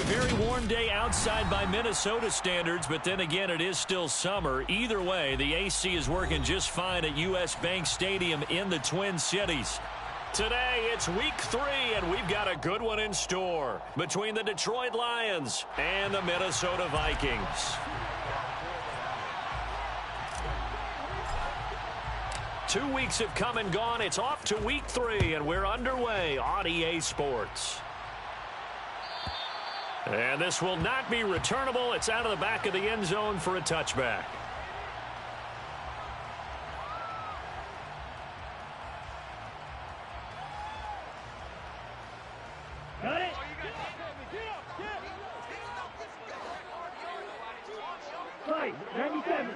A very warm day outside by Minnesota standards, but then again, it is still summer. Either way, the AC is working just fine at U.S. Bank Stadium in the Twin Cities. Today, it's week 3, and we've got a good one in store between the Detroit Lions and the Minnesota Vikings. 2 weeks have come and gone. It's off to week 3, and we're underway on EA Sports. And this will not be returnable. It's out of the back of the end zone for a touchback. Got it. Right, 97.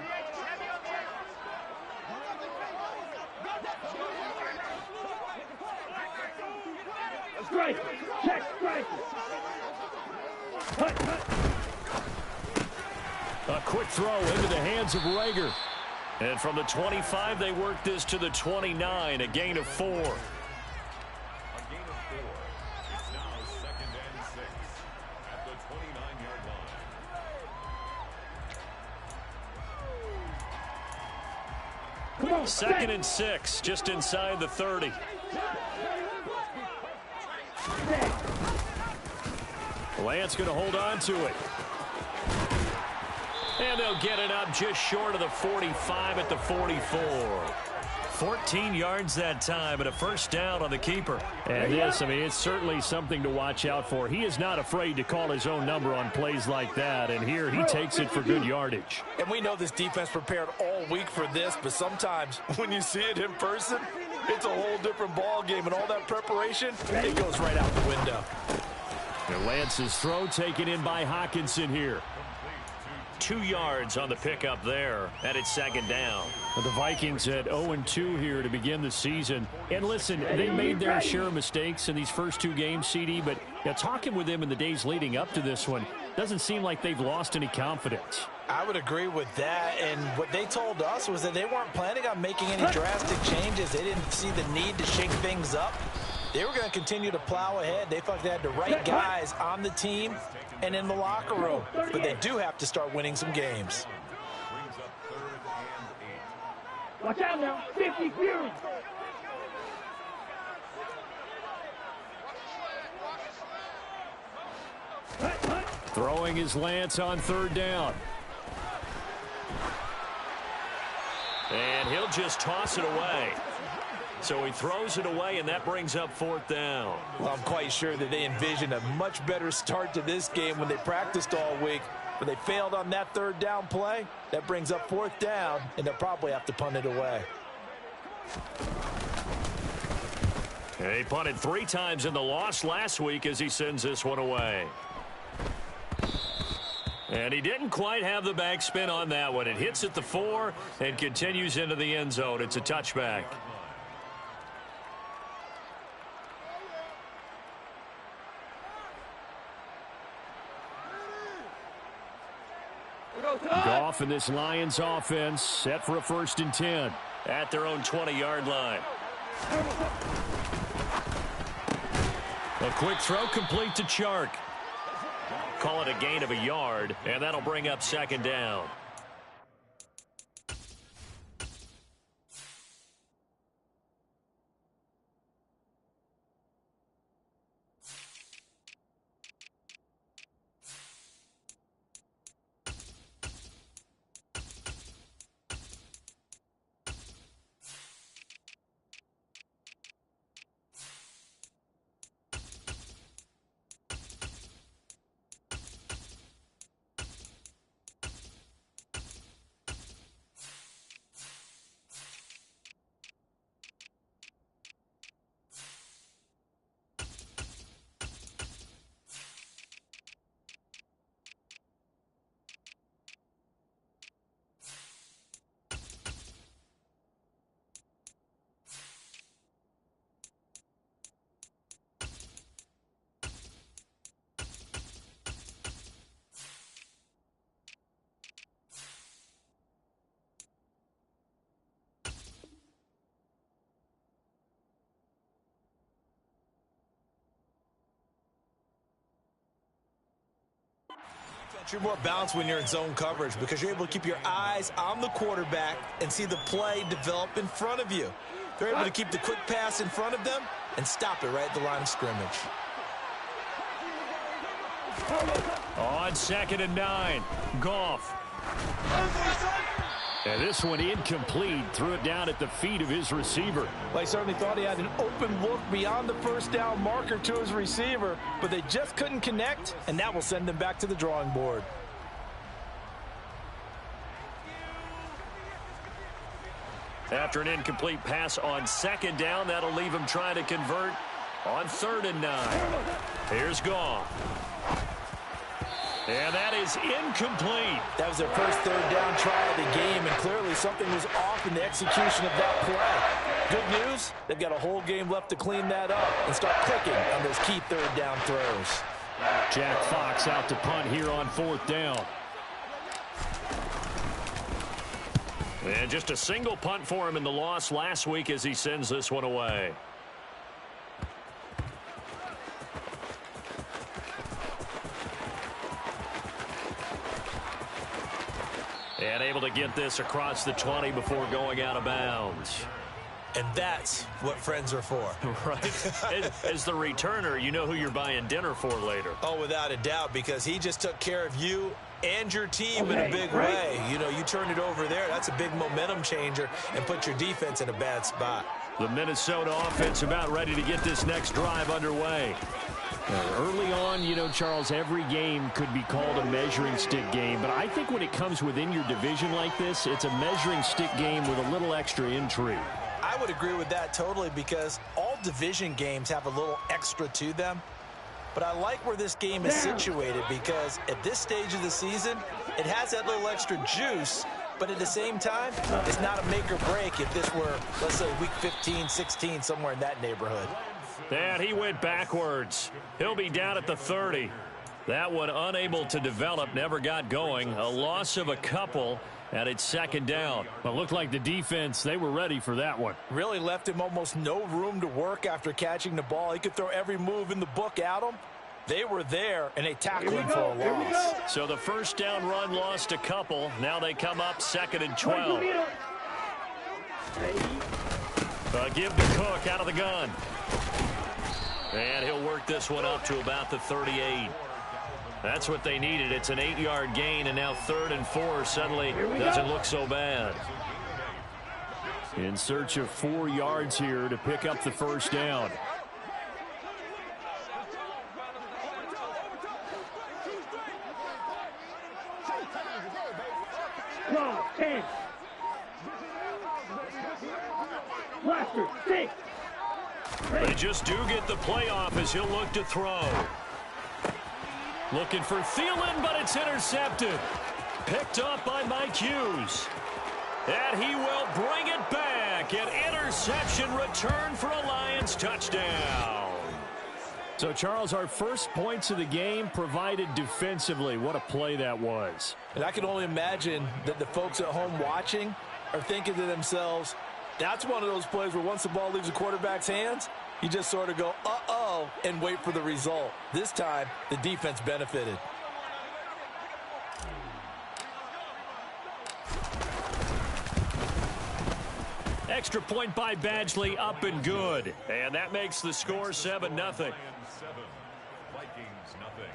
Strike. Check. Strike. A quick throw into the hands of Rager. And from the 25, they work this to the 29, a gain of 4. A gain of 4. It's now 2nd and 6 at the 29-yard line. Come on. 2nd and 6, just inside the 30. Lance going to hold on to it. And they'll get it up just short of the 45 at the 44. 14 yards that time, and a first down on the keeper. And this, I mean, it's certainly something to watch out for. He is not afraid to call his own number on plays like that, and here he takes it for good yardage. And we know this defense prepared all week for this, but sometimes when you see it in person, it's a whole different ball game, and all that preparation, it goes right out the window. And Lance's throw taken in by Hawkinson here. 2 yards on the pickup there, and it's 2nd down. The Vikings at 0-2 here to begin the season. And listen, they made their share of mistakes in these first 2 games, CD, but talking with them in the days leading up to this one, doesn't seem like they've lost any confidence. I would agree with that, and what they told us was that they weren't planning on making any drastic changes. They didn't see the need to shake things up. They were going to continue to plow ahead. They felt they had the right guys on the team and in the locker room. But they do have to start winning some games. Brings up 3rd and 8. Watch out now. 50 Fury. Throwing is Lance on 3rd down. And he'll just toss it away. So he throws it away, and that brings up 4th down. Well, I'm quite sure that they envisioned a much better start to this game when they practiced all week. But they failed on that 3rd down play. That brings up 4th down, and they'll probably have to punt it away. He punted 3 times in the loss last week as he sends this one away. And he didn't quite have the backspin on that one. It hits at the 4 and continues into the end zone. It's a touchback. Goff and this Lions offense set for a 1st and 10 at their own 20-yard line. A quick throw complete to Chark. Call it a gain of a yard, and that'll bring up 2nd down. You're more balanced when you're in zone coverage because you're able to keep your eyes on the quarterback and see the play develop in front of you. They're able to keep the quick pass in front of them and stop it right at the line of scrimmage. On 2nd and 9, Goff. And this one incomplete. Threw it down at the feet of his receiver. Well, he certainly thought he had an open look beyond the first down marker to his receiver, but they just couldn't connect, and that will send them back to the drawing board. After an incomplete pass on 2nd down, that'll leave him trying to convert on 3rd and 9. Here's Goff. And that is incomplete. That was their first 3rd down try of the game, and clearly something was off in the execution of that play. Good news, they've got a whole game left to clean that up and start clicking on those key 3rd down throws. Jack Fox out to punt here on 4th down. And just a single punt for him in the loss last week as he sends this one away. And able to get this across the 20 before going out of bounds. And that's what friends are for. Right. As the returner, you know who you're buying dinner for later. Oh, without a doubt, because he just took care of you and your team in a big way. You know, you turn it over there, that's a big momentum changer and put your defense in a bad spot. The Minnesota offense about ready to get this next drive underway. Early on, you know, Charles, every game could be called a measuring stick game, but I think when it comes within your division like this, it's a measuring stick game with a little extra intrigue. I would agree with that totally because all division games have a little extra to them. But I like where this game is situated because at this stage of the season, it has that little extra juice, but at the same time, it's not a make or break if this were, let's say, week 15, 16, somewhere in that neighborhood. And he went backwards. He'll be down at the 30. That one unable to develop, never got going. A loss of a couple, and it's 2nd down. Well, it looked like the defense, they were ready for that one. Really left him almost no room to work after catching the ball. He could throw every move in the book at him. They were there, and they tackled him for a loss. So the 1st down run lost a couple. Now they come up 2nd and 12. Give to Cook out of the gun. And he'll work this one up to about the 38. That's what they needed. It's an 8-yard gain, and now 3rd and 4 suddenly doesn't look so bad. In search of 4 yards here to pick up the 1st down. Claw, 10. Blaster, 6. They just do get the playoff as he'll look to throw. Looking for Thielen, but it's intercepted. Picked up by Mike Hughes. And he will bring it back. An interception return for a Lions touchdown. So, Charles, our first points of the game provided defensively. What a play that was. And I can only imagine that the folks at home watching are thinking to themselves, that's one of those plays where once the ball leaves the quarterback's hands, you just sort of go, uh-oh, and wait for the result. This time, the defense benefited. Extra point by Badgley, up and good. And that makes the score 7-0. Vikings nothing.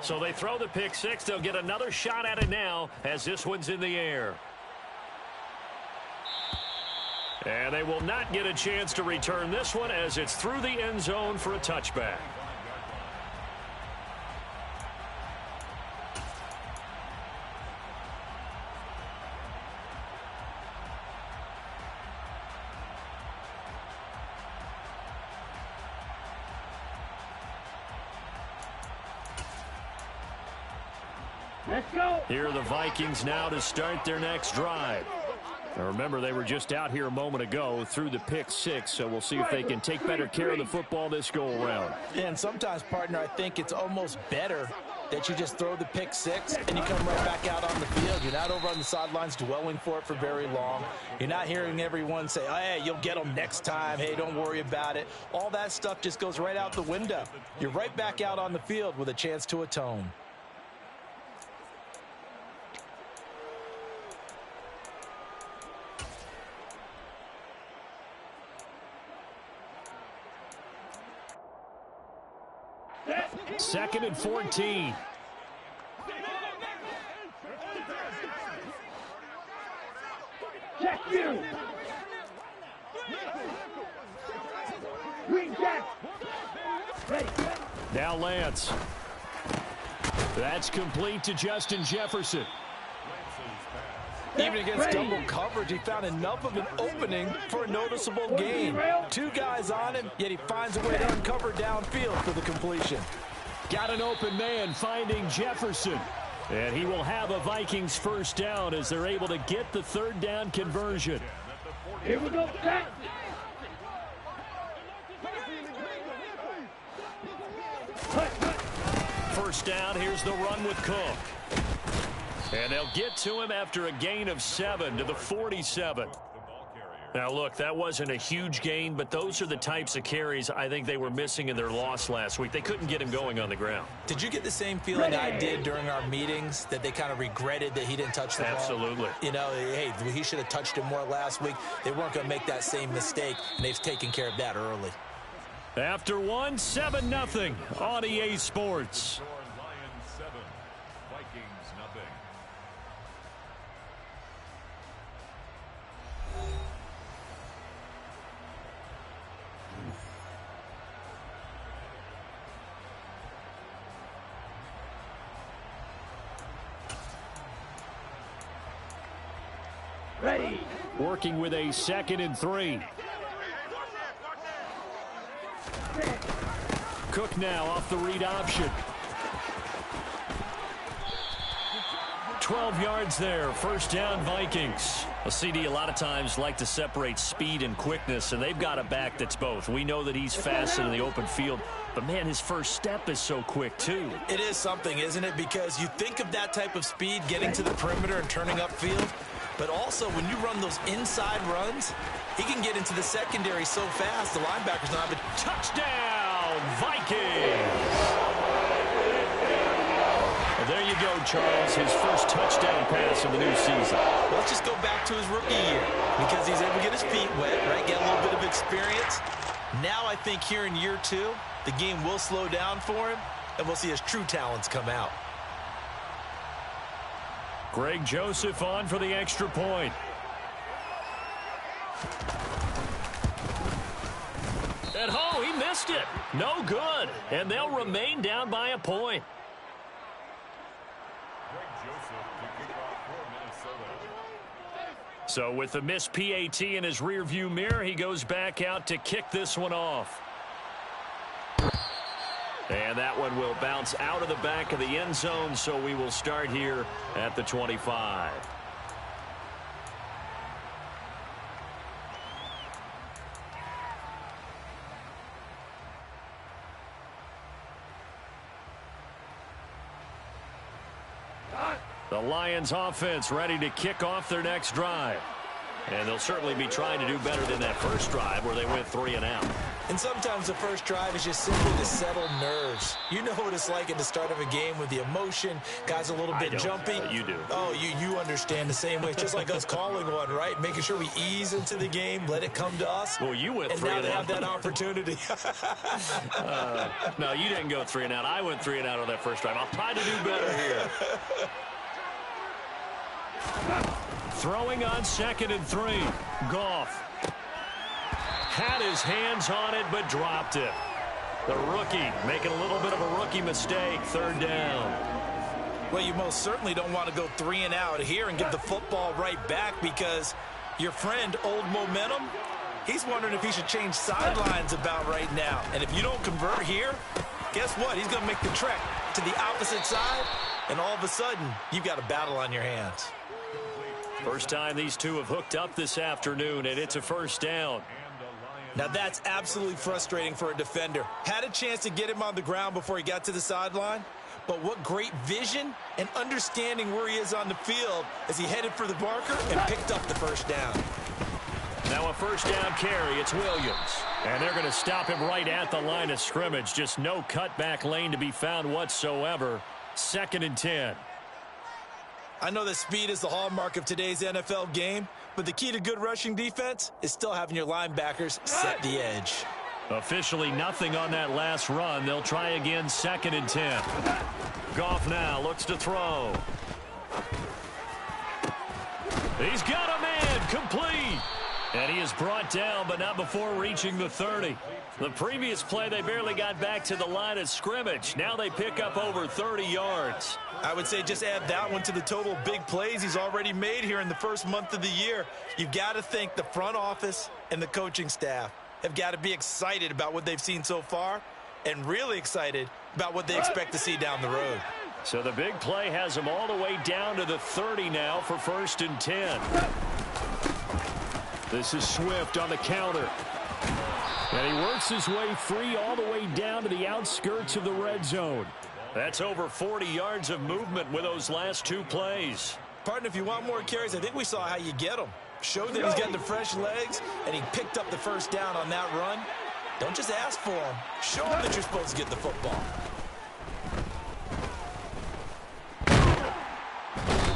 So they throw the pick six. They'll get another shot at it now as this one's in the air. And they will not get a chance to return this one as it's through the end zone for a touchback. Let's go. Here are the Vikings now to start their next drive. Now remember, they were just out here a moment ago through the pick six, so we'll see if they can take better care of the football this go around. And sometimes, partner, I think it's almost better that you just throw the pick six and you come right back out on the field. You're not over on the sidelines dwelling for it for very long. You're not hearing everyone say, oh, hey, you'll get them next time. Hey, don't worry about it. All that stuff just goes right out the window. You're right back out on the field with a chance to atone. Second and 14. Check you. Green jack. Ready. Now Lance. That's complete to Justin Jefferson. Even against double coverage, he found enough of an opening for a noticeable gain. Two guys on him, yet he finds a way to uncover downfield for the completion. Got an open man finding Jefferson. And he will have a Vikings first down as they're able to get the third down conversion. Here we go. Set. First down, here's the run with Cook. And they'll get to him after a gain of 7 to the 47. Now, look, that wasn't a huge gain, but those are the types of carries I think they were missing in their loss last week. They couldn't get him going on the ground. Did you get the same feeling I did during our meetings, that they kind of regretted that he didn't touch the ball? Absolutely. You know, hey, he should have touched it more last week. They weren't going to make that same mistake, and they've taken care of that early. After 1, 7-0 on EA Sports. Lions 7, Vikings nothing. Ready. Working with a 2nd and 3. Cook now off the read option. 12 yards there. First down, Vikings. A CD a lot of times like to separate speed and quickness, and they've got a back that's both. We know that he's fast in the open field, but, man, his first step is so quick, too. It is something, isn't it? Because you think of that type of speed getting to the perimeter and turning upfield, but also when you run those inside runs, he can get into the secondary so fast the linebackers don't have a touchdown, Vikings! Well, there you go, Charles. His first touchdown pass of the new season. Let's just go back to his rookie year because he's able to get his feet wet, right? Get a little bit of experience. Now I think here in year 2, the game will slow down for him, and we'll see his true talents come out. Greg Joseph on for the extra point. At home, he missed it. No good. And they'll remain down by a point. So with the missed PAT in his rearview mirror, he goes back out to kick this one off. And that one will bounce out of the back of the end zone, so we will start here at the 25. The Lions offense ready to kick off their next drive. And they'll certainly be trying to do better than that first drive where they went 3 and out. And sometimes the first drive is just simply to settle nerves. You know what it's like at the start of a game with the emotion. Guys a little bit jumpy. You do. Oh, you understand the same way. It's just like us calling one, right? Making sure we ease into the game, let it come to us. Well, you went 3 and out. And now they have that opportunity. No, you didn't go 3 and out. I went 3 and out on that first drive. I'll try to do better here. Throwing on 2nd and 3. Goff had his hands on it, but dropped it. The rookie making a little bit of a rookie mistake. 3rd down. Well, you most certainly don't want to go 3 and out here and give the football right back because your friend, Old Momentum, he's wondering if he should change sidelines about right now. And if you don't convert here, guess what? He's going to make the trek to the opposite side, and all of a sudden, you've got a battle on your hands. First time these two have hooked up this afternoon, and it's a first down. Now that's absolutely frustrating for a defender. Had a chance to get him on the ground before he got to the sideline, but what great vision and understanding where he is on the field as he headed for the marker and picked up the first down. Now a first down carry. It's Williams. And they're going to stop him right at the line of scrimmage. Just no cutback lane to be found whatsoever. 2nd and 10. I know that speed is the hallmark of today's NFL game, but the key to good rushing defense is still having your linebackers set the edge. Officially nothing on that last run. They'll try again, 2nd and 10. Goff now looks to throw. He's got a man, complete. And he is brought down, but not before reaching the 30. The previous play, they barely got back to the line of scrimmage. Now they pick up over 30 yards. I would say just add that one to the total big plays he's already made here in the first month of the year. You've got to think the front office and the coaching staff have got to be excited about what they've seen so far and really excited about what they expect to see down the road. So the big play has them all the way down to the 30 now for 1st and 10. This is Swift on the counter. And he works his way free all the way down to the outskirts of the red zone. That's over 40 yards of movement with those last 2 plays. Partner, if you want more carries, I think we saw how you get them. Showed that he's getting the fresh legs, and he picked up the first down on that run. Don't just ask for him. Show him that you're supposed to get the football.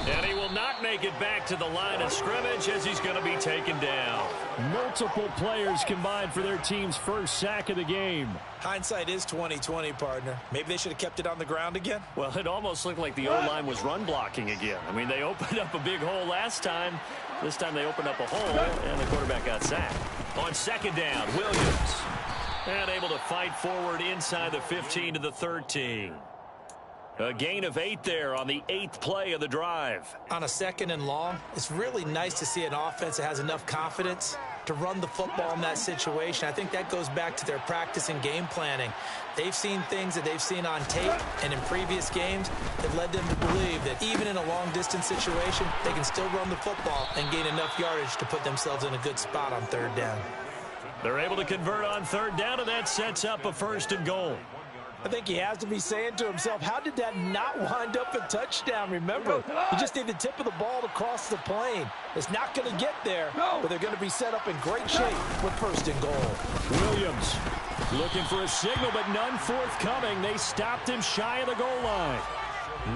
And he will not make it back to the line of scrimmage as he's going to be taken down. Multiple players combined for their team's first sack of the game. Hindsight is 20/20, partner. Maybe they should have kept it on the ground again. Well, it almost looked like the O-line was run blocking again. I mean, they opened up a big hole last time. This time they opened up a hole, and the quarterback got sacked. On 2nd down, Williams. And able to fight forward inside the 15 to the 13. A gain of 8 there on the 8th play of the drive. On a 2nd and long, it's really nice to see an offense that has enough confidence to run the football in that situation. I think that goes back to their practice and game planning. They've seen things that they've seen on tape and in previous games that led them to believe that even in a long-distance situation, they can still run the football and gain enough yardage to put themselves in a good spot on 3rd down. They're able to convert on 3rd down, and that sets up a 1st and goal. I think he has to be saying to himself, how did that not wind up a touchdown? Remember, you just need the tip of the ball to cross the plane. It's not going to get there, but they're going to be set up in great shape with 1st and goal. Williams looking for a signal, but none forthcoming. They stopped him shy of the goal line.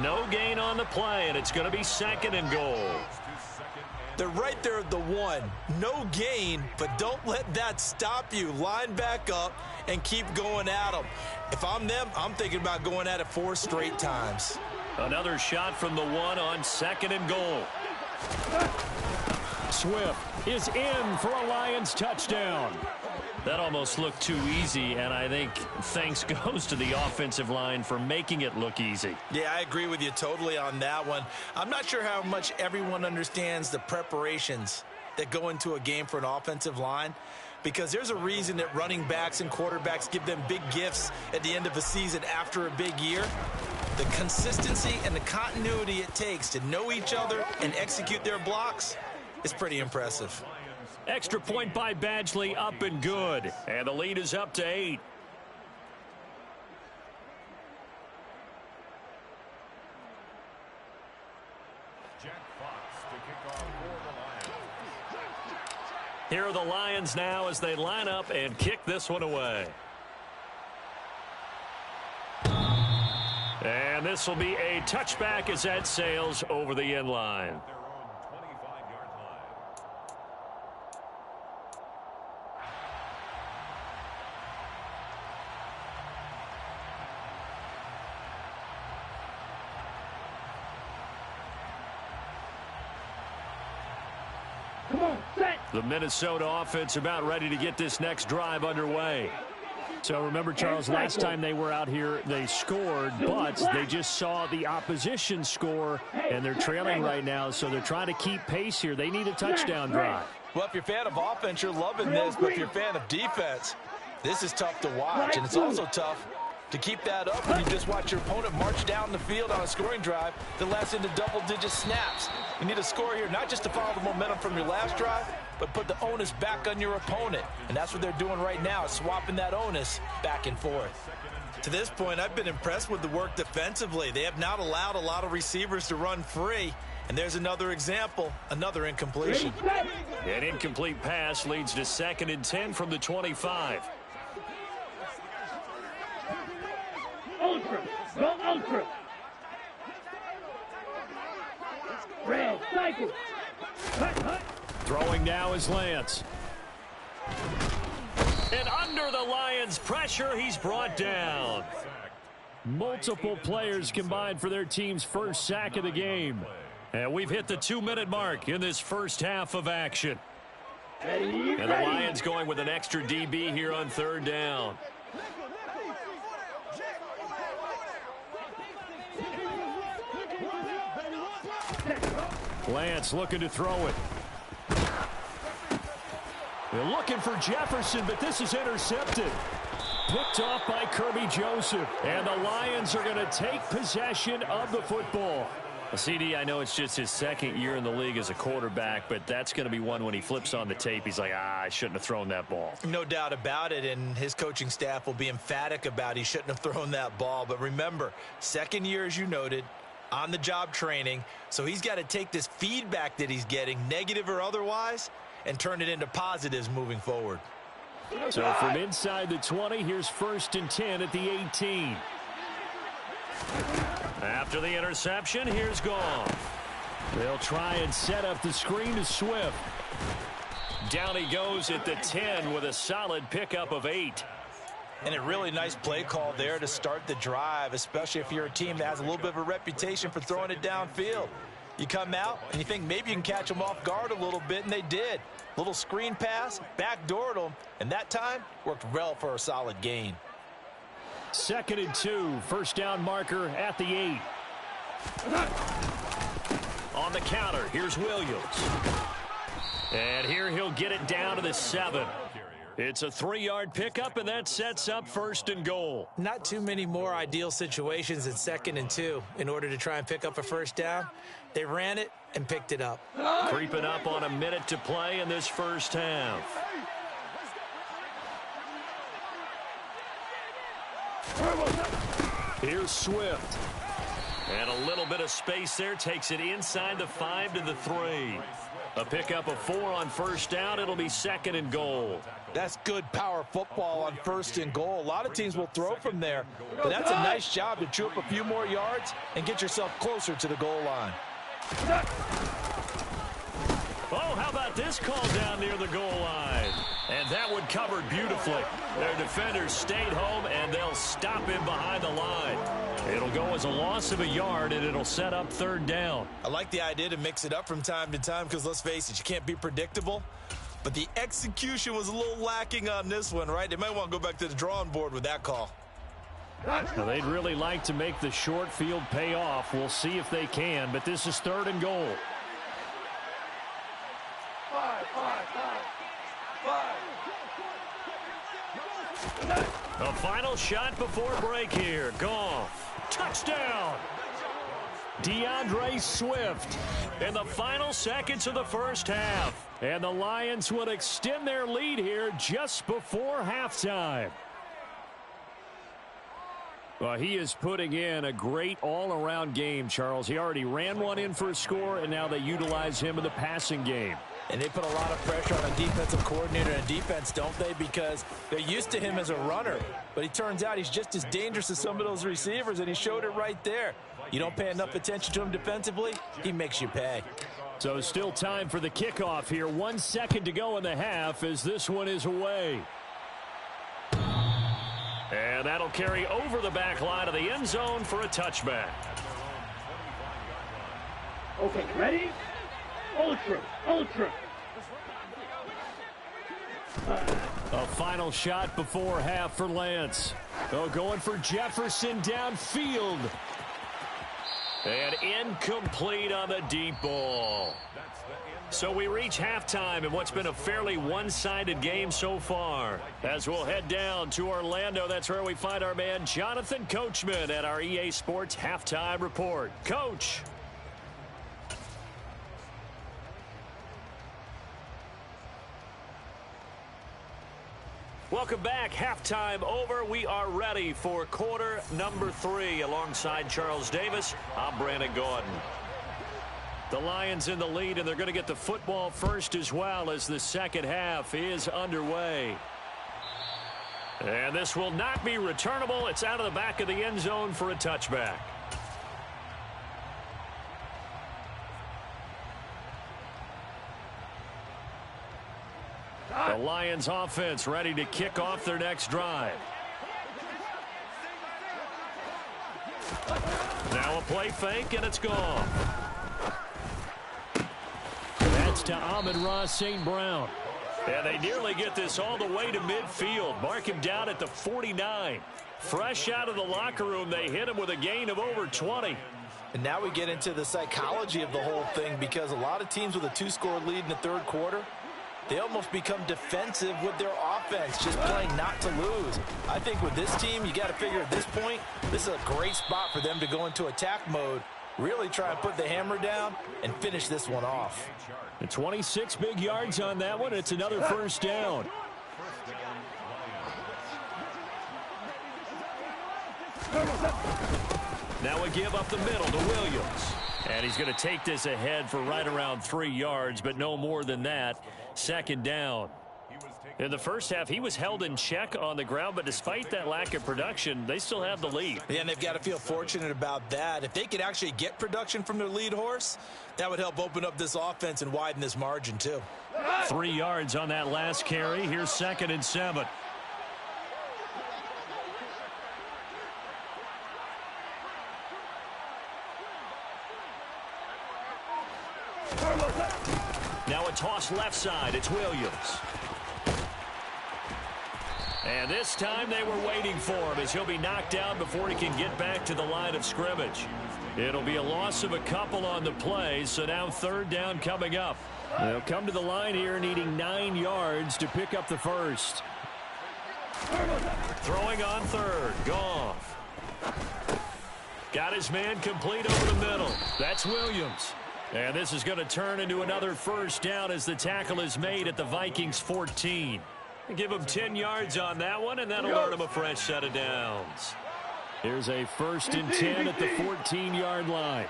No gain on the play, and it's going to be 2nd and goal. They're right there at the 1. No gain, but don't let that stop you. Line back up and keep going at them. If I'm them, I'm thinking about going at it 4 straight times. Another shot from the 1 on 2nd and goal. Swift is in for a Lions touchdown. That almost looked too easy, and I think thanks goes to the offensive line for making it look easy. Yeah, I agree with you totally on that one. I'm not sure how much everyone understands the preparations that go into a game for an offensive line, because there's a reason that running backs and quarterbacks give them big gifts at the end of a season after a big year. The consistency and the continuity it takes to know each other and execute their blocks is pretty impressive. Extra point by Badgley, up and good. And the lead is up to 8. Here are the Lions now as they line up and kick this one away. And this will be a touchback as that sails over the end line. The Minnesota offense about ready to get this next drive underway. So remember, Charles, last time they were out here, they scored, but they just saw the opposition score, and they're trailing right now, so they're trying to keep pace here. They need a touchdown drive. Well, if you're a fan of offense, you're loving this, but if you're a fan of defense, this is tough to watch, and it's also tough to keep that up when you just watch your opponent march down the field on a scoring drive that lasts into double-digit snaps. You need a score here, not just to follow the momentum from your last drive, but put the onus back on your opponent. And that's what they're doing right now, swapping that onus back and forth. To this point, I've been impressed with the work defensively. They have not allowed a lot of receivers to run free. And there's another example, another incompletion. An incomplete pass leads to 2nd and 10 from the 25. Ultra. Go ultra. Red cycle. Hut. Throwing now is Lance. And under the Lions' pressure, he's brought down. Multiple players combined for their team's first sack of the game. And we've hit the 2-minute mark in this first half of action. Ready. And the Lions going with an extra DB here on 3rd down. Lance looking to throw it. They're looking for Jefferson, but this is intercepted. Picked off by Kirby Joseph. And the Lions are going to take possession of the football. CD, I know it's just his 2nd year in the league as a quarterback, but that's going to be one when he flips on the tape. He's like, I shouldn't have thrown that ball. No doubt about it, and his coaching staff will be emphatic about he shouldn't have thrown that ball. But remember, 2nd year, as you noted, on-the-job training, so he's got to take this feedback that he's getting, negative or otherwise, and turn it into positives moving forward. So from inside the 20, here's 1st and 10 at the 18. After the interception, here's Goff. They'll try and set up the screen to Swift. Down he goes at the 10 with a solid pickup of 8. And a really nice play call there to start the drive, especially if you're a team that has a little bit of a reputation for throwing it downfield. You come out and you think maybe you can catch them off guard a little bit, and they did. Little screen pass, backdoored them, and that time worked well for a solid gain. 2nd and 2, 1st down marker at the 8. On the counter, here's Williams. And here he'll get it down to the 7. It's a 3-yard pickup, and that sets up 1st and goal. Not too many more ideal situations in 2nd and 2 in order to try and pick up a 1st down. They ran it and picked it up. Creeping up on a minute to play in this first half. Here's Swift. And a little bit of space there. Takes it inside the 5 to the 3. A pickup of 4 on 1st down. It'll be 2nd and goal. That's good power football on 1st and goal. A lot of teams will throw from there, but that's a nice job to chew up a few more yards and get yourself closer to the goal line. Oh, how about this call down near the goal line? And that one covered beautifully. Their defenders stayed home, and they'll stop him behind the line. It'll go as a loss of a yard, and it'll set up 3rd down. I like the idea to mix it up from time to time because, let's face it, you can't be predictable. But the execution was a little lacking on this one, right? They might want to go back to the drawing board with that call. Now, they'd really like to make the short field pay off. We'll see if they can, but this is 3rd and goal. The final shot before break here. Goff. Touchdown. DeAndre Swift in the final seconds of the first half. And the Lions would extend their lead here just before halftime. Well, he is putting in a great all-around game, Charles. He already ran one in for a score, and now they utilize him in the passing game. And they put a lot of pressure on a defensive coordinator and defense, don't they? Because they're used to him as a runner. But it turns out he's just as dangerous as some of those receivers, and he showed it right there. You don't pay enough attention to him defensively, he makes you pay. So still time for the kickoff here. 1 second to go in the half as this one is away. And that'll carry over the back line of the end zone for a touchback. Okay, ready? Ultra. A final shot before half for Lance. Oh, going for Jefferson downfield. And incomplete on the deep ball. So we reach halftime in what's been a fairly one-sided game so far. As we'll head down to Orlando, that's where we find our man Jonathan Coachman at our EA Sports Halftime Report. Coach. Welcome back. Halftime over. We are ready for quarter number 3. Alongside Charles Davis, I'm Brandon Gordon. The Lions in the lead, and they're going to get the football first as well as the second half is underway. And this will not be returnable. It's out of the back of the end zone for a touchback. The Lions offense ready to kick off their next drive. Now a play fake, and it's gone. That's to Amon-Ra St. Brown. And they nearly get this all the way to midfield. Mark him down at the 49. Fresh out of the locker room, they hit him with a gain of over 20. And now we get into the psychology of the whole thing, because a lot of teams with a 2-score lead in the third quarter, they almost become defensive with their offense, just playing not to lose. I think with this team, you got to figure at this point, this is a great spot for them to go into attack mode, really try and put the hammer down and finish this one off. And 26 big yards on that one. It's another first down. Now a give up the middle to Williams. And he's going to take this ahead for right around 3 yards, but no more than that. Second down. In the first half, he was held in check on the ground, but despite that lack of production, they still have the lead. Yeah, and they've got to feel fortunate about that. If they could actually get production from their lead horse, that would help open up this offense and widen this margin too. 3 yards on that last carry. Here's 2nd and 7. Now a toss left side. It's Williams. And this time they were waiting for him as he'll be knocked down before he can get back to the line of scrimmage. It'll be a loss of a couple on the play, so now 3rd down coming up. They'll come to the line here needing 9 yards to pick up the first. Throwing on 3rd. Goff. Got his man complete over the middle. That's Williams. And this is going to turn into another first down as the tackle is made at the Vikings 14. Give him 10 yards on that one, and that'll earn him a fresh set of downs. Here's a 1st and 10 at the 14-yard line.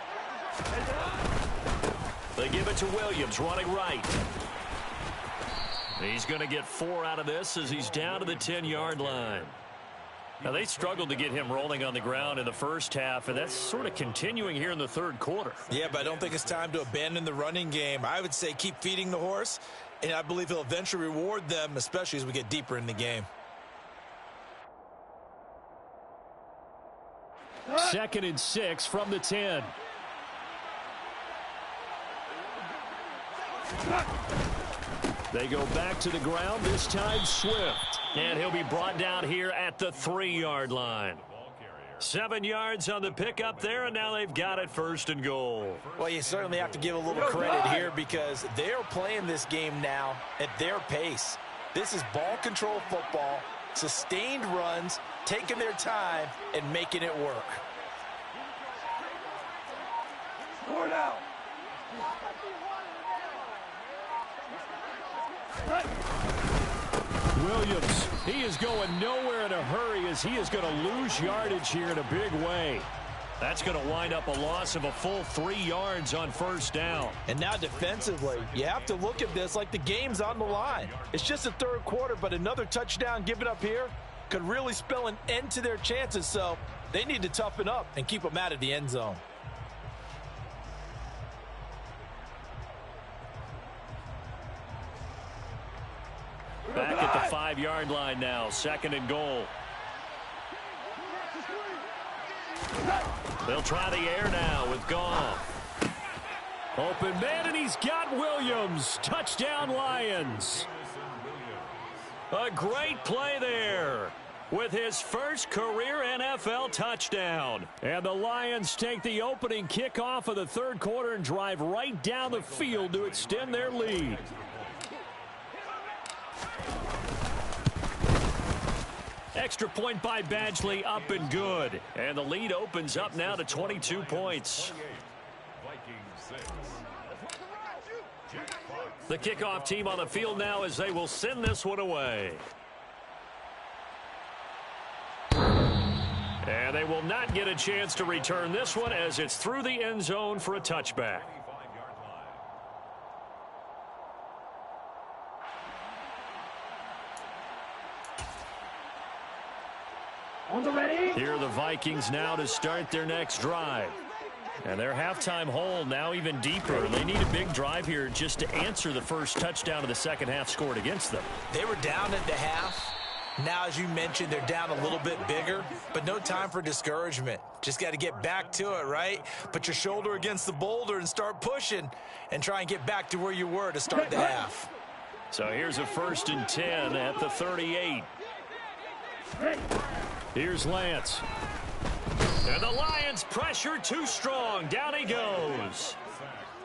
They give it to Williams, running right. He's going to get 4 out of this as he's down to the 10-yard line. Now, they struggled to get him rolling on the ground in the first half, and that's sort of continuing here in the third quarter. Yeah, but I don't think it's time to abandon the running game. I would say keep feeding the horse, and I believe he'll eventually reward them, especially as we get deeper in the game. 2nd and 6 from the 10. They go back to the ground, this time Swift. And he'll be brought down here at the 3-yard line. 7 yards on the pickup there, and now they've got it 1st and goal. Well, you certainly have to give a little credit here because they're playing this game now at their pace. This is ball control football, sustained runs, taking their time, and making it work. 4 down. Williams, he is going nowhere in a hurry as he is going to lose yardage here in a big way. That's going to wind up a loss of a full 3 yards on 1st down. And now defensively, you have to look at this like the game's on the line. It's just the third quarter, but another touchdown given up here could really spell an end to their chances, so they need to toughen up and keep them out of the end zone. Back at the 5-yard line now, 2nd and goal. They'll try the air now with Goff. Open man, and he's got Williams. Touchdown, Lions. A great play there with his first career NFL touchdown. And the Lions take the opening kickoff of the third quarter and drive right down the field to extend their lead. Extra point by Badgley, up and good. And the lead opens up now to 22 points. The kickoff team on the field now as they will send this one away. And they will not get a chance to return this one as it's through the end zone for a touchback. On the ready. Here are the Vikings now to start their next drive. And their halftime hole now even deeper. They need a big drive here just to answer the first touchdown of the second half scored against them. They were down at the half. Now, as you mentioned, they're down a little bit bigger, but no time for discouragement. Just got to get back to it, right? Put your shoulder against the boulder and start pushing and try and get back to where you were to start the half. So here's a 1st and 10 at the 38. Here's Lance. And the Lions pressure too strong. Down he goes.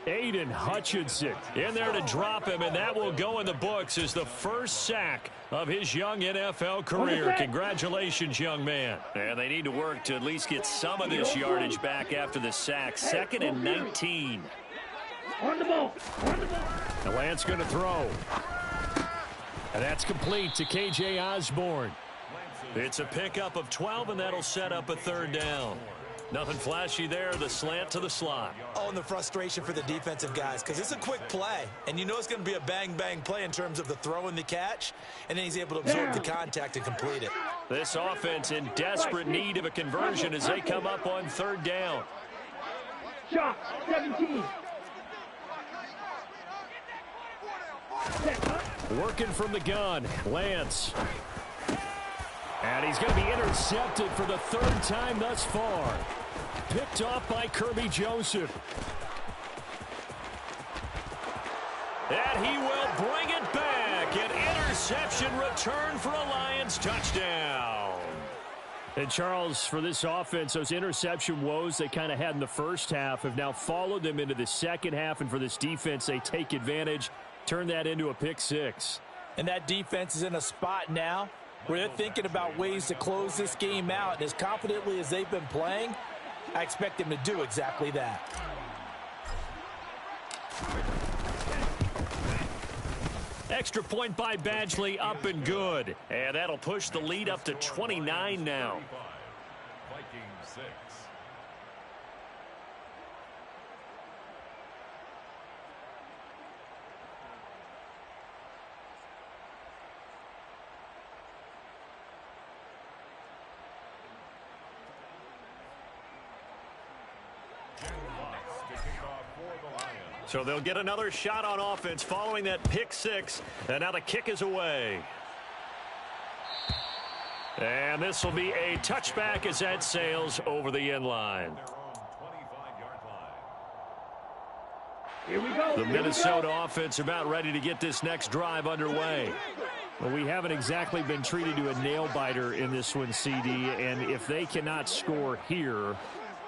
Aiden Hutchinson in there to drop him, and that will go in the books as the first sack of his young NFL career. Congratulations, young man. And they need to work to at least get some of this yardage back after the sack. 2nd and 19. On the ball. On the ball. The Lance going to throw. And that's complete to K.J. Osborne. It's a pickup of 12, and that'll set up a 3rd down. Nothing flashy there, the slant to the slot. Oh, and the frustration for the defensive guys, because it's a quick play, and you know it's going to be a bang-bang play in terms of the throw and the catch, and then he's able to absorb the contact and complete it. This offense in desperate need of a conversion as they come up on 3rd down. Shot 17. Working from the gun, Lance. And he's going to be intercepted for the 3rd time thus far. Picked off by Kirby Joseph. And he will bring it back. An interception return for a Lions touchdown. And Charles, for this offense, those interception woes they kind of had in the first half have now followed them into the second half. And for this defense, they take advantage, turn that into a pick 6. And that defense is in a spot now where they're thinking about ways to close this game out. And as confidently as they've been playing, I expect them to do exactly that. Extra point by Badgley, up and good. And that'll push the lead up to 29 now. Vikings 6. So they'll get another shot on offense following that pick 6. And now the kick is away. And this will be a touchback as that sails over the end line. Here we go. The Minnesota offense about ready to get this next drive underway. Well, we haven't exactly been treated to a nail-biter in this one, CD. And if they cannot score here,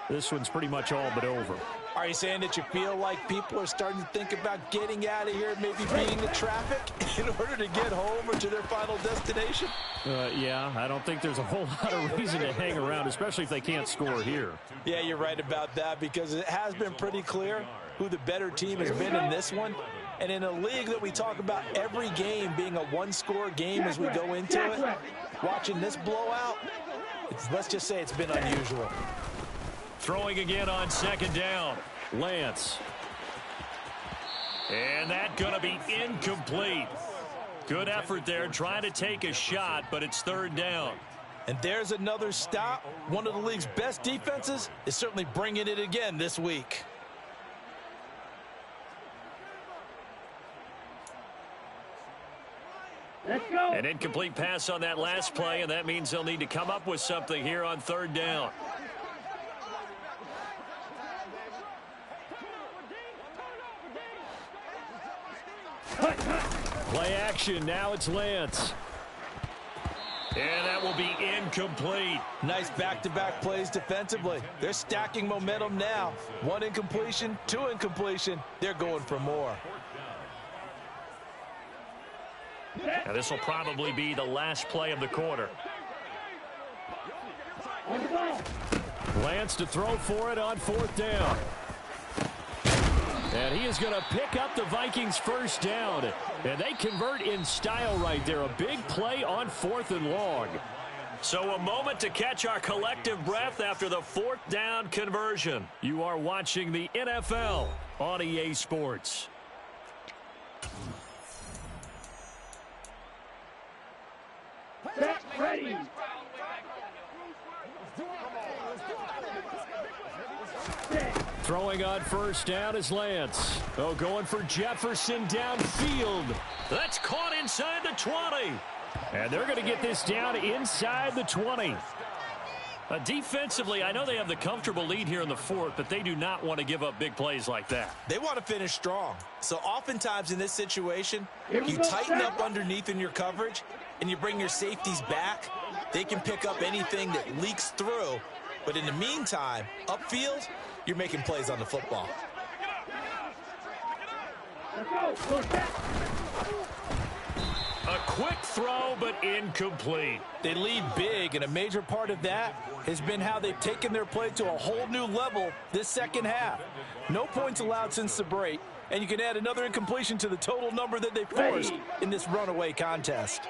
this one's pretty much all but over. Are you saying that you feel like people are starting to think about getting out of here, maybe beating the traffic in order to get home or to their final destination? Yeah, I don't think there's a whole lot of reason to hang around, especially if they can't score here. Yeah, you're right about that, because it has been pretty clear who the better team has been in this one. And in a league that we talk about every game being a one-score game as we go into it, watching this blowout, let's just say it's been unusual. Throwing again on 2nd down. Lance. And that's going to be incomplete. Good effort there trying to take a shot, but it's 3rd down. And there's another stop. One of the league's best defenses is certainly bringing it again this week. Let's go. An incomplete pass on that last play, and that means they'll need to come up with something here on 3rd down. Play action, now it's Lance. And that will be incomplete. Nice back-to-back plays defensively. They're stacking momentum now. 1 incompletion, 2 incompletion. They're going for more. Now this will probably be the last play of the quarter. Lance to throw for it on 4th down. And he is going to pick up the Vikings' 1st down. And they convert in style right there. A big play on 4th and long. So a moment to catch our collective breath after the fourth down conversion. You are watching the NFL on EA Sports. Set, ready. Throwing on first down is Lance. Oh, going for Jefferson downfield. That's caught inside the 20. And they're going to get this down inside the 20. Defensively, I know they have the comfortable lead here in the fourth, but they do not want to give up big plays like that. They want to finish strong. So oftentimes in this situation, you tighten up underneath in your coverage, and you bring your safeties back. They can pick up anything that leaks through. But in the meantime, upfield, you're making plays on the football. Let's go. Go back. A quick throw, but incomplete. They lead big, and a major part of that has been how they've taken their play to a whole new level this second half. No points allowed since the break, and you can add another incompletion to the total number that they forced in this runaway contest.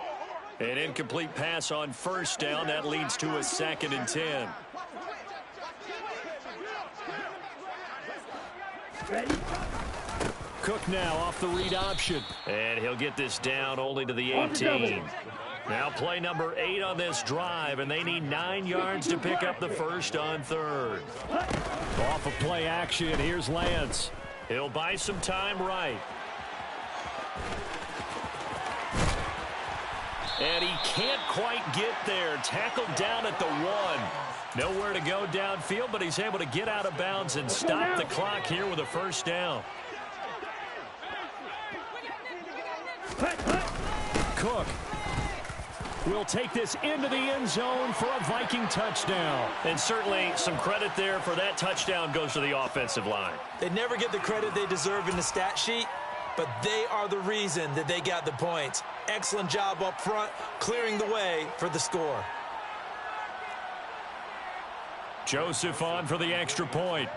An incomplete pass on first down. That leads to a 2nd and 10. Ready. Cook now off the read option. And he'll get this down only to the 18. Now play number 8 on this drive, and they need 9 yards to pick up the first on 3rd. Off of play action, here's Lance. He'll buy some time right. And he can't quite get there. Tackled down at the 1. Nowhere to go downfield, but he's able to get out of bounds and stop the clock here with a first down. Cook will take this into the end zone for a Viking touchdown. And certainly some credit there for that touchdown goes to the offensive line. They never get the credit they deserve in the stat sheet, but they are the reason that they got the points. Excellent job up front, clearing the way for the score. Joseph on for the extra point.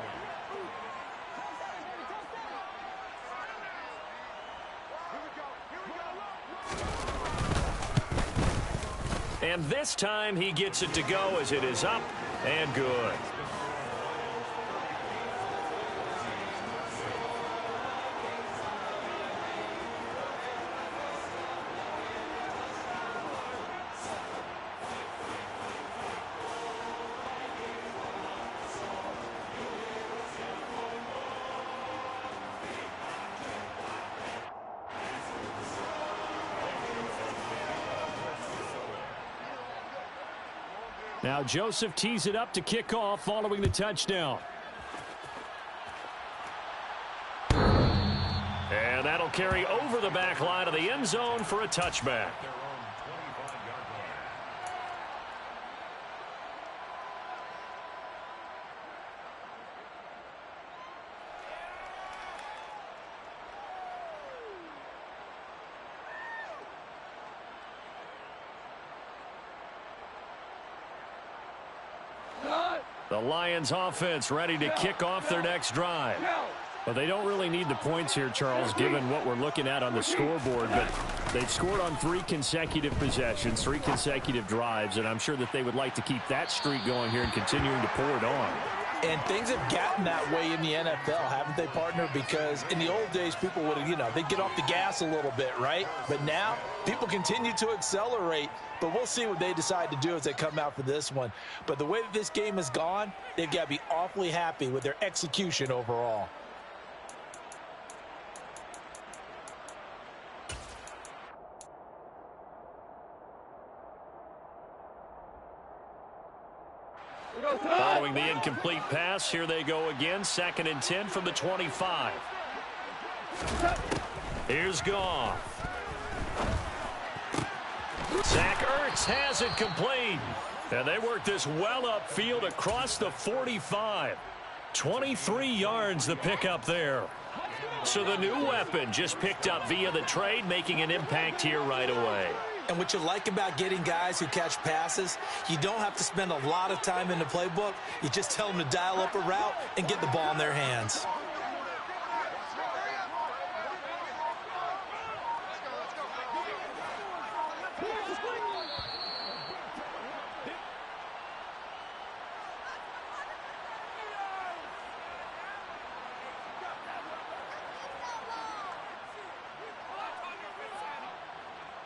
And this time he gets it to go as it is up and good. Now Joseph tees it up to kick off following the touchdown. And that'll carry over the back line of the end zone for a touchback. The Lions offense ready to kick off their next drive. Well, they don't really need the points here, Charles, given what we're looking at on the scoreboard. But they've scored on 3 consecutive possessions, 3 consecutive drives, and I'm sure that they would like to keep that streak going here and continuing to pour it on. And things have gotten that way in the NFL, haven't they, partner? Because in the old days, people would, they'd get off the gas a little bit, right? But now, people continue to accelerate. But we'll see what they decide to do as they come out for this one. But the way that this game has gone, they've got to be awfully happy with their execution overall. Following the incomplete pass, here they go again. 2nd and 10 from the 25. Here's Goff. Zach Ertz has it complete. And they work this well upfield across the 45. 23 yards the pickup there. So the new weapon just picked up via the trade, making an impact here right away. And what you like about getting guys who catch passes, you don't have to spend a lot of time in the playbook. You just tell them to dial up a route and get the ball in their hands.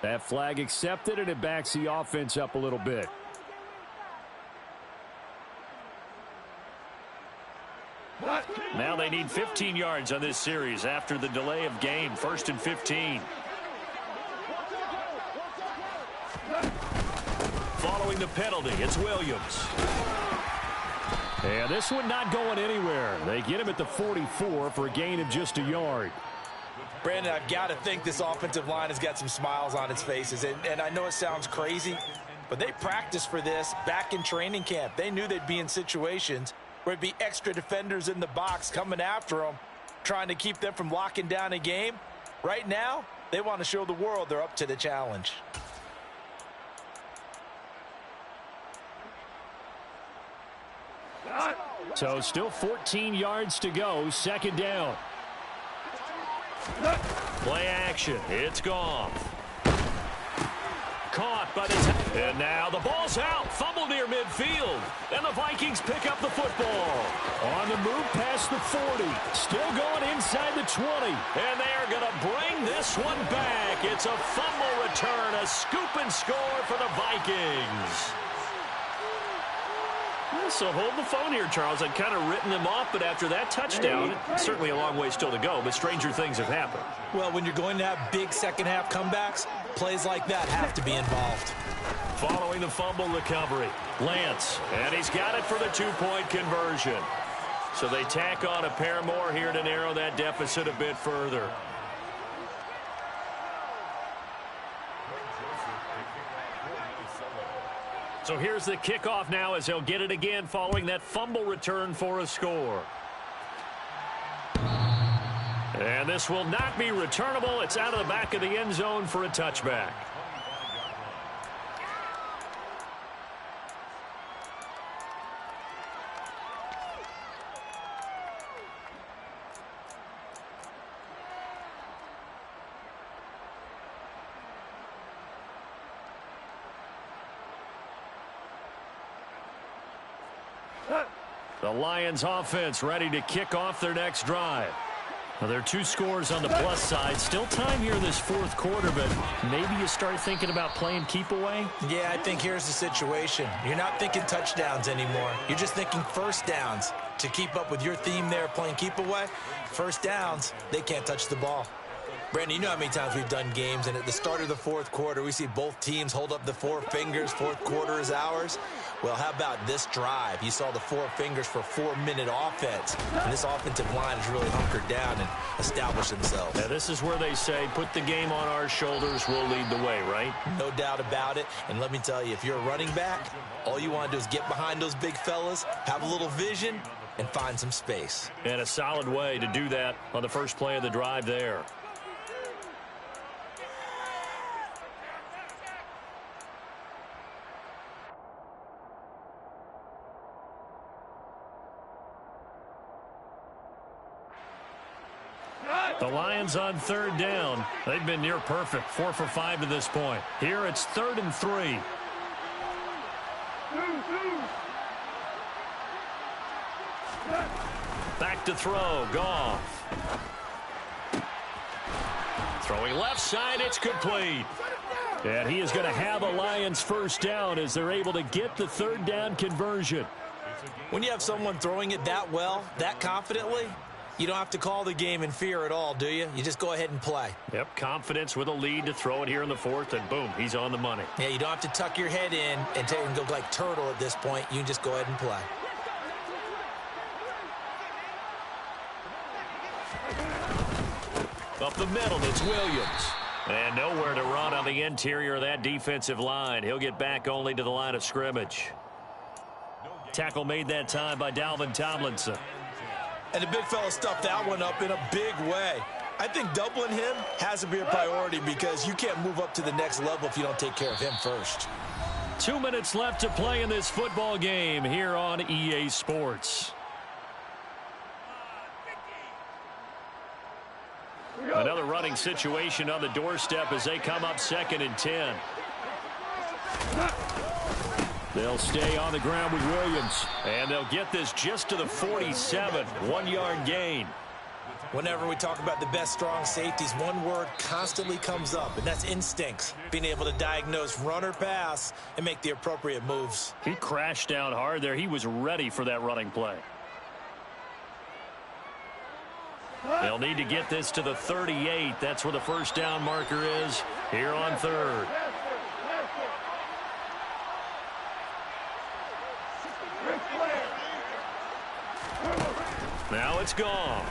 That flag accepted, and it backs the offense up a little bit. Now they need 15 yards on this series after the delay of game. 1st and 15. Following the penalty, it's Williams. And this one not going anywhere. They get him at the 44 for a gain of just a yard. Brandon, I've got to think this offensive line has got some smiles on its faces. And I know it sounds crazy, but they practiced for this back in training camp. They knew they'd be in situations where there'd be extra defenders in the box coming after them, trying to keep them from locking down a game. Right now, they want to show the world they're up to the challenge. So still 14 yards to go. 2nd down. Play action. It's gone. Caught by the... And now the ball's out. Fumble near midfield. And the Vikings pick up the football. On the move past the 40. Still going inside the 20. And they are going to bring this one back. It's a fumble return. A scoop and score for the Vikings. So hold the phone here, Charles. I'd kind of written them off, but after that touchdown, certainly a long way still to go, but stranger things have happened. Well, when you're going to have big second-half comebacks, plays like that have to be involved. Following the fumble recovery, Lance, and he's got it for the 2-point conversion. So they tack on a pair more here to narrow that deficit a bit further. So here's the kickoff now as they'll get it again following that fumble return for a score. And this will not be returnable. It's out of the back of the end zone for a touchback. The Lions offense ready to kick off their next drive. Now, there are 2 scores on the plus side. Still time here in this 4th quarter, but maybe you start thinking about playing keep away? Yeah, I think here's the situation. You're not thinking touchdowns anymore. You're just thinking first downs. To keep up with your theme there, playing keep away, first downs, they can't touch the ball. Brandon, you know how many times we've done games, and at the start of the 4th quarter, we see both teams hold up the 4 fingers, 4th quarter is ours. Well, how about this drive? You saw the 4 fingers for 4-minute offense, and this offensive line has really hunkered down and established themselves. Now, this is where they say, put the game on our shoulders, we'll lead the way, right? No doubt about it, and let me tell you, if you're a running back, all you want to do is get behind those big fellas, have a little vision, and find some space. And a solid way to do that on the first play of the drive there. The Lions on 3rd down. They've been near perfect. 4 for 5 to this point. Here it's 3rd and 3. Back to throw. Goff. Throwing left side. It's complete. And he is going to have a Lions first down as they're able to get the 3rd down conversion. When you have someone throwing it that well, that confidently, you don't have to call the game in fear at all, do you? You just go ahead and play. Yep, confidence with a lead to throw it here in the 4th, and boom, he's on the money. Yeah, you don't have to tuck your head in and go like turtle at this point. You can just go ahead and play. Up the middle, it's Williams. And nowhere to run on the interior of that defensive line. He'll get back only to the line of scrimmage. Tackle made that time by Dalvin Tomlinson. And the big fella stuffed that one up in a big way. I think doubling him has to be a priority because you can't move up to the next level if you don't take care of him first. 2 minutes left to play in this football game here on EA Sports. Another running situation on the doorstep as they come up 2nd and 10. They'll stay on the ground with Williams. And they'll get this just to the 47. 1-yard gain. Whenever we talk about the best strong safeties, one word constantly comes up, and that's instincts. Being able to diagnose run or pass and make the appropriate moves. He crashed down hard there. He was ready for that running play. They'll need to get this to the 38. That's where the first down marker is here on third. Now it's gone.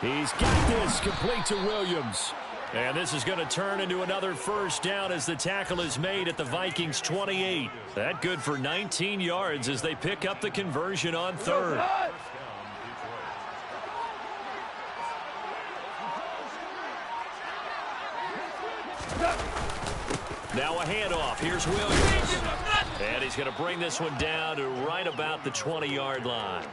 He's got this complete to Williams. And this is going to turn into another first down as the tackle is made at the Vikings 28. That good for 19 yards as they pick up the conversion on third. Now a handoff. Here's Williams. And he's going to bring this one down to right about the 20-yard line.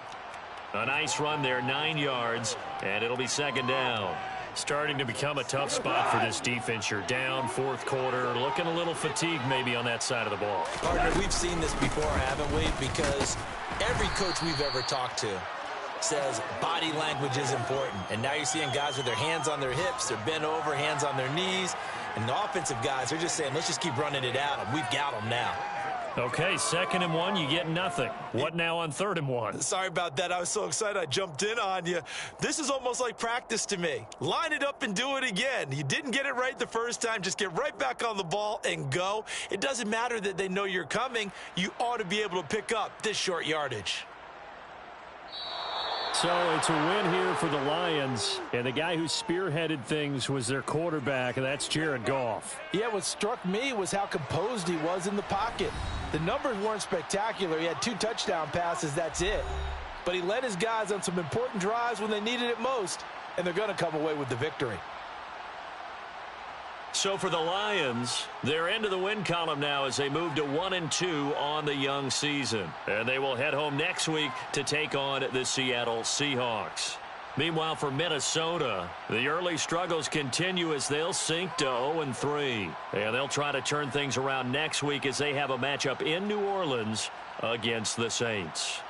A nice run there, 9 yards, and it'll be second down. Starting to become a tough spot for this defense. You're down fourth quarter, looking a little fatigued maybe on that side of the ball. Partner, we've seen this before, haven't we? Because every coach we've ever talked to says body language is important. And now you're seeing guys with their hands on their hips, they're bent over, hands on their knees. And the offensive guys are just saying, let's just keep running it at them. We've got them now. Okay, 2nd and 1, you get nothing. What now on 3rd and 1? Sorry about that. I was so excited I jumped in on you. This is almost like practice to me. Line it up and do it again. You didn't get it right the first time. Just get right back on the ball and go. It doesn't matter that they know you're coming. You ought to be able to pick up this short yardage. So it's a win here for the Lions, and the guy who spearheaded things was their quarterback, and that's Jared Goff. Yeah, what struck me was how composed he was in the pocket. The numbers weren't spectacular. He had 2 touchdown passes, that's it. But he led his guys on some important drives when they needed it most, and they're going to come away with the victory. So for the Lions, they're into the win column now as they move to 1-2 on the young season. And they will head home next week to take on the Seattle Seahawks. Meanwhile, for Minnesota, the early struggles continue as they'll sink to 0-3. And they'll try to turn things around next week as they have a matchup in New Orleans against the Saints.